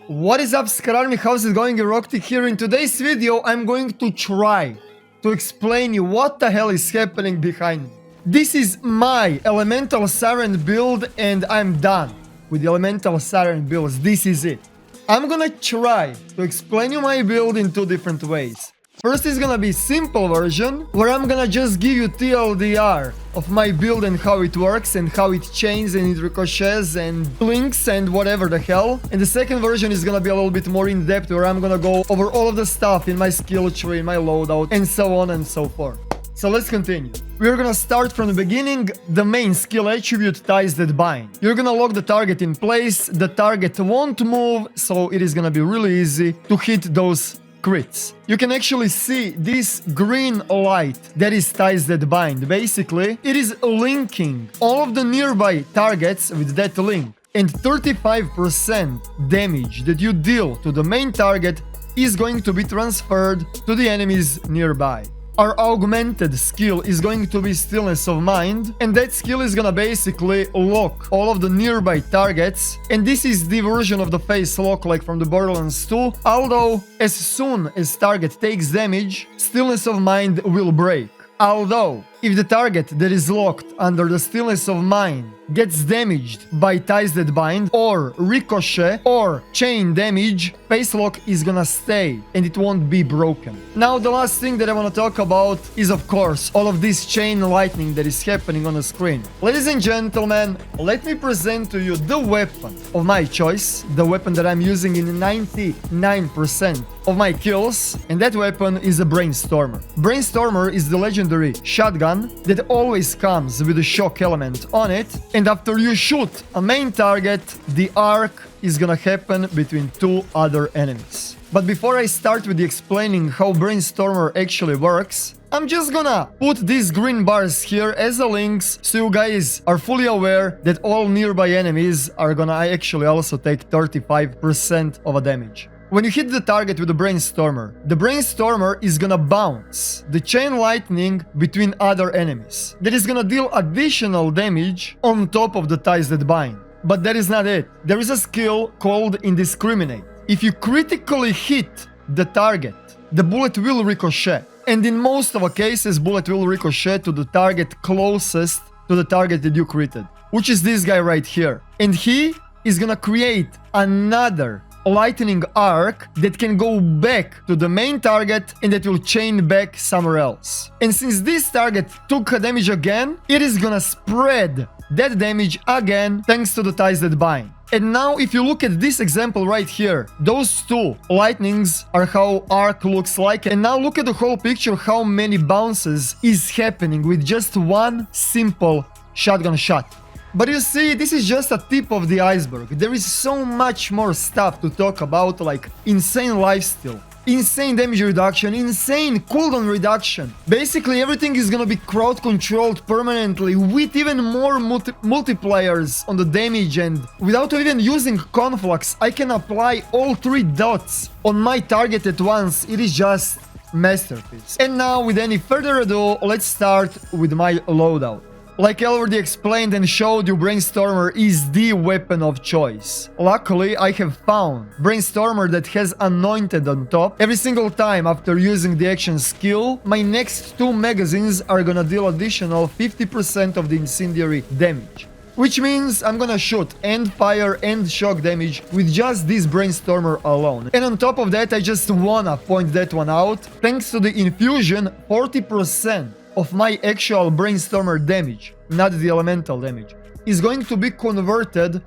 What is up, Scar Army? How's it going? Eroktic here. In today's video, I'm going to try to explain you what the hell is happening behind me. This is my Elemental Siren build and I'm done with the Elemental Siren builds. This is it. I'm gonna try to explain you my build in two different ways. First is gonna be simple version, where I'm gonna just give you TLDR of my build and how it works and how it changes and it ricochets and blinks and whatever the hell. And the second version is gonna be a little bit more in depth, where I'm gonna go over all of the stuff in my skill tree, in my loadout, and so on and so forth. So let's continue. We're gonna start from the beginning. The main skill attribute, Ties That Bind. You're gonna lock the target in place. The target won't move, so it is gonna be really easy to hit those crits. You can actually see this green light that is Ties That Bind. Basically, it is linking all of the nearby targets with that link. And 35% damage that you deal to the main target is going to be transferred to the enemies nearby. Our augmented skill is going to be Stillness of Mind, and that skill is gonna basically lock all of the nearby targets, and this is the version of the face lock like from the Borderlands 2, although as soon as target takes damage, Stillness of Mind will break. Although, if the target that is locked under the Stillness of Mind gets damaged by Ties That Bind, or ricochet, or chain damage, face lock is gonna stay and it won't be broken. Now the last thing that I want to talk about is of course all of this chain lightning that is happening on the screen. Ladies and gentlemen, let me present to you the weapon of my choice, the weapon that I'm using in 99% of my kills, and that weapon is a Brainstormer. Brainstormer is the legendary shotgun that always comes with a shock element on it, and after you shoot a main target, the arc is gonna happen between two other enemies. But before I start with explaining how Brainstormer actually works, I'm just gonna put these green bars here as a links so you guys are fully aware that all nearby enemies are gonna actually also take 35% of a damage. When you hit the target with the Brainstormer is gonna bounce the chain lightning between other enemies. That is gonna deal additional damage on top of the Ties That Bind. But that is not it. There is a skill called Indiscriminate. If you critically hit the target, the bullet will ricochet. And in most of the cases, bullet will ricochet to the target closest to the target that you critted, which is this guy right here. And he is gonna create another lightning arc that can go back to the main target and that will chain back somewhere else. And since this target took damage again, it is gonna spread that damage again thanks to the Ties That Bind. And now if you look at this example right here, those two lightnings are how arc looks like. And now look at the whole picture, how many bounces is happening with just one simple shotgun shot. But you see, this is just a tip of the iceberg. There is so much more stuff to talk about, like insane lifesteal, insane damage reduction, insane cooldown reduction. Basically everything is gonna be crowd controlled permanently with even more multipliers on the damage, and without even using conflux, I can apply all 3 dots on my target at once. It is just masterpiece. And now with any further ado, let's start with my loadout. Like I already explained and showed you, Brainstormer is the weapon of choice. Luckily, I have found Brainstormer that has Anointed on top. Every single time after using the action skill, my next 2 magazines are gonna deal additional 50% of the incendiary damage. Which means I'm gonna shoot and fire and shock damage with just this Brainstormer alone. And on top of that, I just wanna point that one out. Thanks to the infusion, 40% of my actual Brainstormer damage, not the elemental damage, is going to be converted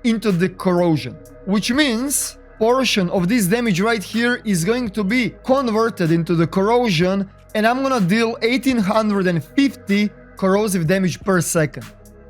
into the corrosion. Which means portion of this damage right here is going to be converted into the corrosion, and I'm gonna deal 1850 corrosive damage per second.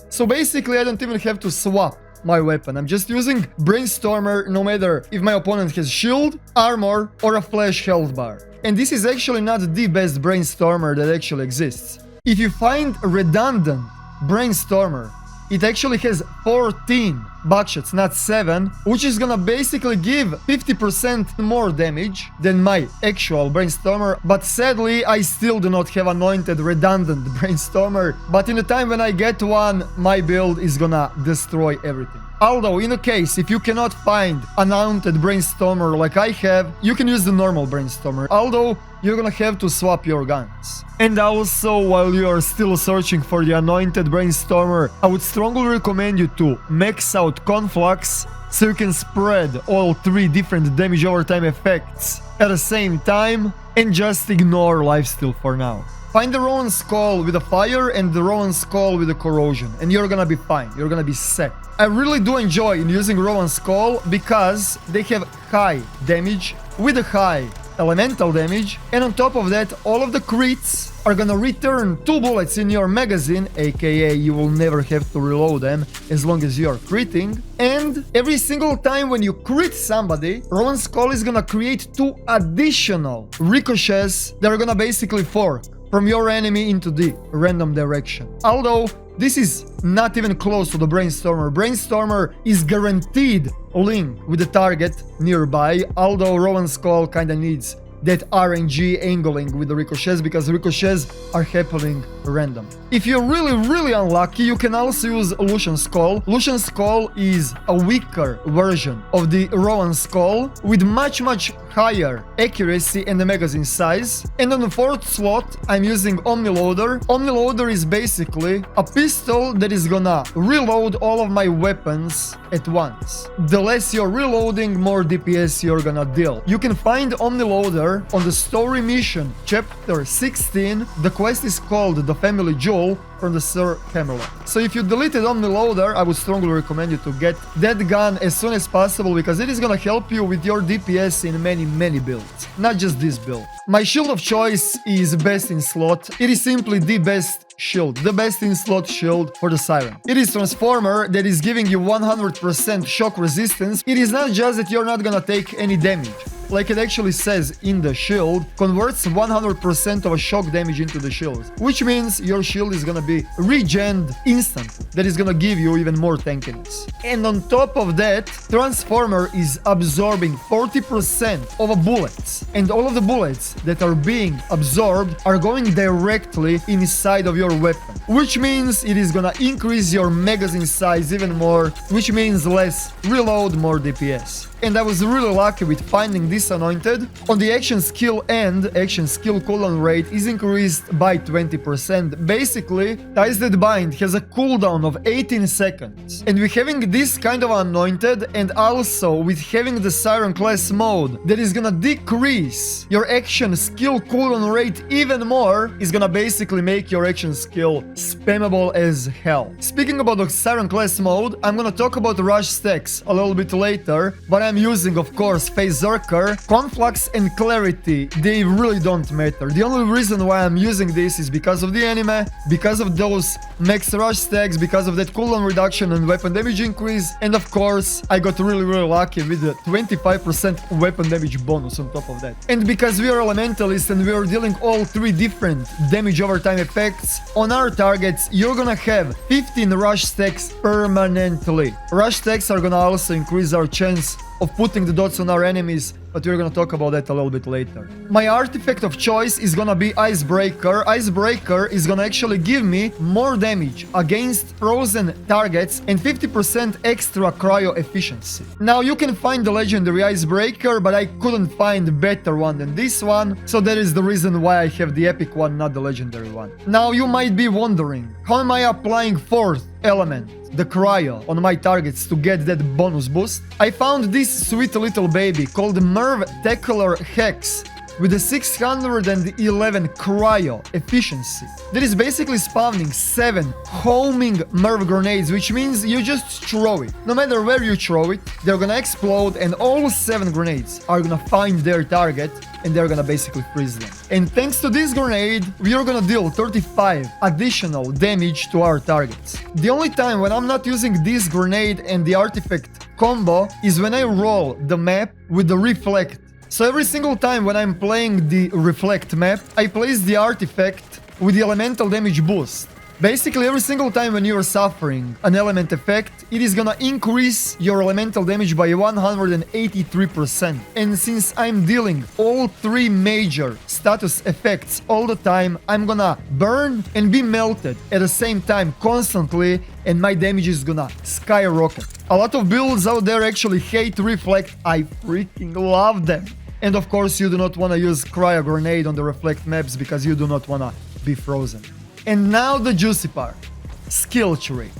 So basically I don't even have to swap my weapon. I'm just using Brainstormer no matter if my opponent has shield, armor, or a flash health bar. And this is actually not the best Brainstormer that actually exists. If you find a redundant Brainstormer, it actually has 14 buckshots, not 7, which is gonna basically give 50% more damage than my actual Brainstormer. But sadly, I still do not have anointed redundant Brainstormer. But in the time when I get one, my build is gonna destroy everything. Although, in a case, if you cannot find ANOINTED Brainstormer like I have, you can use the normal Brainstormer, although you're gonna have to swap your guns. And also, while you are still searching for the ANOINTED Brainstormer, I would strongly recommend you to max out Conflux so you can spread all 3 different damage over time effects at the same time, and just ignore Lifesteal for now. Find the Rowan Skull with a fire and the Rowan Skull with a corrosion, and you're gonna be fine, you're gonna be set. I really do enjoy using Rowan Skull because they have high damage with a high elemental damage, and on top of that, all of the crits are gonna return 2 bullets in your magazine, aka you will never have to reload them as long as you are critting. And every single time when you crit somebody, Rowan Skull is gonna create 2 additional ricochets that are gonna basically fork from your enemy into the random direction. Although this is not even close to the Brainstormer. Brainstormer is guaranteed link with the target nearby, although Rowan Skull kinda needs that RNG angling with the ricochets because ricochets are happening random. If you're really unlucky, you can also use Lucian Skull. Lucian Skull is a weaker version of the Rowan Skull with much higher accuracy and the magazine size. And on the 4th slot, I'm using Omniloader. Omniloader is basically a pistol that is gonna reload all of my weapons at once. The less you're reloading, more DPS you're gonna deal. You can find Omniloader on the story mission, chapter 16. The quest is called The Family Jewel from the Sir Camelot. So if you deleted Omniloader, I would strongly recommend you to get that gun as soon as possible because it is gonna help you with your DPS in many builds, not just this build. My shield of choice is best in slot. It is simply the best shield, the best in slot shield for the Siren. It is Transformer that is giving you 100% shock resistance. It is not just that you're not gonna take any damage. Like it actually says in the shield, converts 100% of a shock damage into the shield, which means your shield is gonna be regened instantly. That is gonna give you even more tankiness. And on top of that, Transformer is absorbing 40% of a bullets, and all of the bullets that are being absorbed are going directly inside of your weapon, which means it is gonna increase your magazine size even more, which means less reload, more DPS. And I was really lucky with finding this anointed. On the action skill end, action skill cooldown rate is increased by 20%. Basically, Ties That Bind has a cooldown of 18 seconds. And with having this kind of anointed, and also with having the Siren class mode that is gonna decrease your action skill cooldown rate even more, is gonna basically make your action skill spammable as hell. Speaking about the Siren class mode, I'm gonna talk about rush stacks a little bit later, but I'm using, of course, Phase Zerker. Conflux and Clarity, they really don't matter. The only reason why I'm using this is because of the anime, because of those max rush stacks, because of that cooldown reduction and weapon damage increase, and of course, I got really lucky with the 25% weapon damage bonus on top of that. And because we are elementalists and we are dealing all 3 different damage over time effects on our targets, you're gonna have 15 rush stacks permanently. Rush stacks are gonna also increase our chance of putting the dots on our enemies, but we're gonna talk about that a little bit later. My artifact of choice is gonna be Icebreaker. Icebreaker is gonna actually give me more damage against frozen targets and 50% extra cryo efficiency. Now you can find the legendary Icebreaker, but I couldn't find a better one than this one, so that is the reason why I have the epic one, not the legendary one. Now you might be wondering, how am I applying 4th element, the cryo, on my targets to get that bonus boost? I found this sweet little baby called Merv Tackler Hex with a 611 cryo efficiency that is basically spawning 7 homing Merv grenades, which means you just throw it. No matter where you throw it, they're gonna explode and all 7 grenades are gonna find their target and they're gonna basically freeze them. And thanks to this grenade, we are gonna deal 35 additional damage to our targets. The only time when I'm not using this grenade and the artifact combo is when I roll the map with the reflect. So every single time when I'm playing the reflect map, I place the artifact with the elemental damage boost. Basically, every single time when you are suffering an element effect, it is gonna increase your elemental damage by 183%. And since I'm dealing all 3 major status effects all the time, I'm gonna burn and be melted at the same time constantly, and my damage is gonna skyrocket. A lot of builds out there actually hate Reflect. I freaking love them. And of course, you do not want to use Cryo Grenade on the Reflect maps because you do not want to be frozen. And now the juicy part. Skill tree.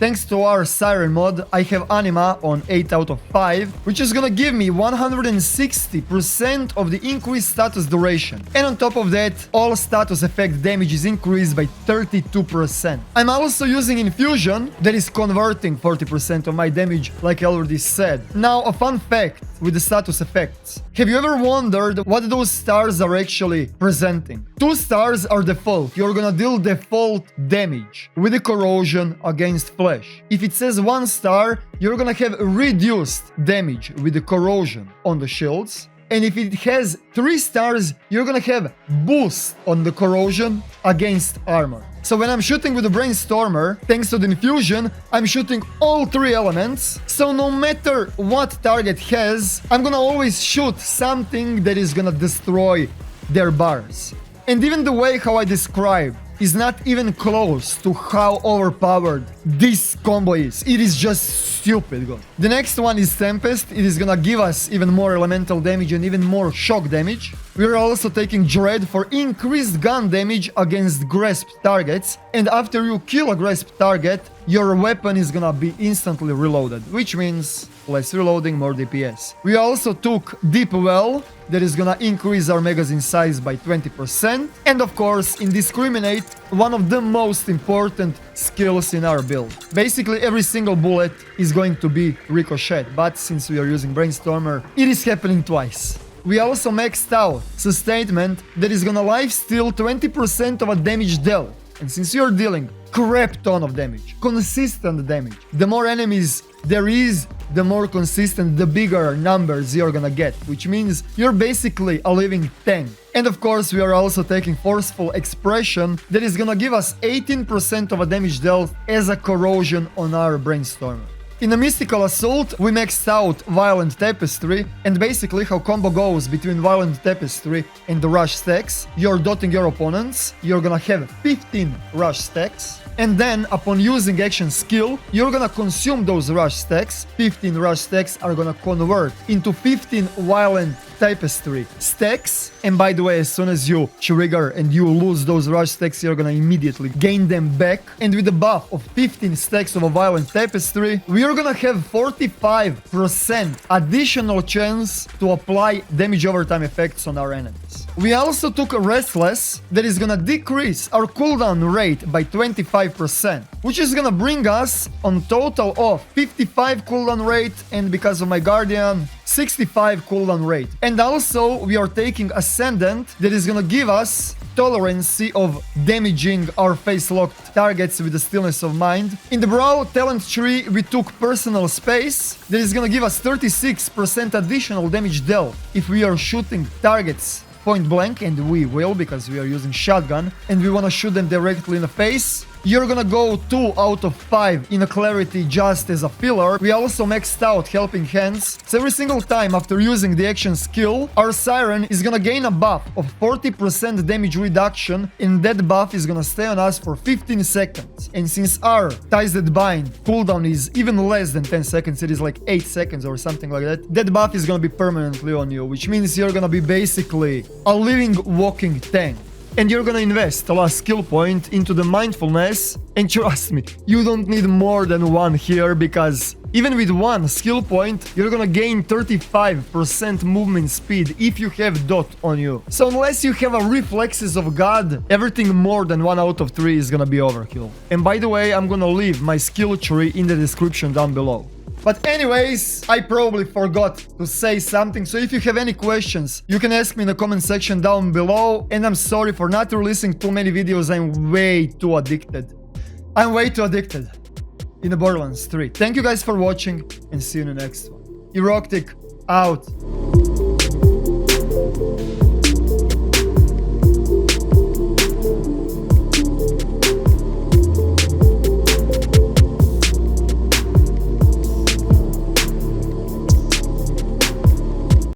Thanks to our Siren mod, I have Anima on 8 out of 5, which is gonna give me 160% of the increased status duration. And on top of that, all status effect damage is increased by 32%. I'm also using Infusion, that is converting 40% of my damage, like I already said. Now, a fun fact with the status effects. Have you ever wondered what those stars are actually presenting? 2 stars are default. You're gonna deal default damage with the corrosion against flesh. If it says 1 star, you're gonna have reduced damage with the corrosion on the shields. And if it has 3 stars, you're gonna have boost on the corrosion against armor. So when I'm shooting with the Brainstormer, thanks to the infusion, I'm shooting all 3 elements. So no matter what target has, I'm gonna always shoot something that is gonna destroy their bars. And even the way how I describe is not even close to how overpowered this combo is. It is just stupid good. The next one is Tempest. It is gonna give us even more elemental damage and even more shock damage. We are also taking Dread for increased gun damage against grasp targets, and after you kill a grasp target, your weapon is gonna be instantly reloaded, which means less reloading, more DPS. We also took Deep Well, that is gonna increase our magazine size by 20%, and of course, Indiscriminate, one of the most important skills in our build. Basically, every single bullet is going to be ricocheted, but since we are using Brainstormer, it is happening twice. We also maxed out Sustainment, that is gonna lifesteal 20% of a damage dealt. And since you're dealing crap ton of damage, consistent damage, the more enemies there is, the more consistent, the bigger numbers you're gonna get, which means you're basically a living tank. And of course, we are also taking Forceful Expression, that is gonna give us 18% of a damage dealt as a corrosion on our Brainstormer. In the Mystical Assault, we maxed out Violent Tapestry, and basically how combo goes between Violent Tapestry and the Rush stacks. You're dotting your opponents, you're gonna have 15 Rush stacks, and then upon using action skill, you're gonna consume those Rush stacks. 15 Rush stacks are gonna convert into 15 Violent Tapestry stacks, and by the way, as soon as you trigger and you lose those Rush stacks, you're gonna immediately gain them back, and with the buff of 15 stacks of a Violent Tapestry, we are gonna have 45% additional chance to apply damage over time effects on our enemies. We also took a Restless, that is gonna decrease our cooldown rate by 25%, which is gonna bring us on total of 55 cooldown rate, and because of my Guardian, 65 cooldown rate. And also, we are taking Ascendant, that is gonna give us tolerance of damaging our face-locked targets with the Stillness of Mind. In the Brow talent tree, we took Personal Space, that is gonna give us 36% additional damage dealt if we are shooting targets point blank, and we will because we are using shotgun and we want to shoot them directly in the face. You're gonna go 2 out of 5 in a Clarity just as a filler. We also maxed out Helping Hands, so every single time after using the action skill, our Siren is gonna gain a buff of 40% damage reduction, and that buff is gonna stay on us for 15 seconds. And since our Ties That Bind cooldown is even less than 10 seconds, it is like 8 seconds or something like that, that buff is gonna be permanently on you, which means you're gonna be basically a living, walking tank. And you're gonna invest the last skill point into the mindfulness, and trust me, you don't need more than 1 here, because even with 1 skill point, you're gonna gain 35% movement speed if you have dot on you. So unless you have a Reflexes of God, everything more than 1 out of 3 is gonna be overkill. And by the way, I'm gonna leave my skill tree in the description down below. But anyways, I probably forgot to say something, so if you have any questions, you can ask me in the comment section down below, and I'm sorry for not releasing too many videos. I'm way too addicted. In the Borderlands 3. Thank you guys for watching, and see you in the next one. Eroktic out.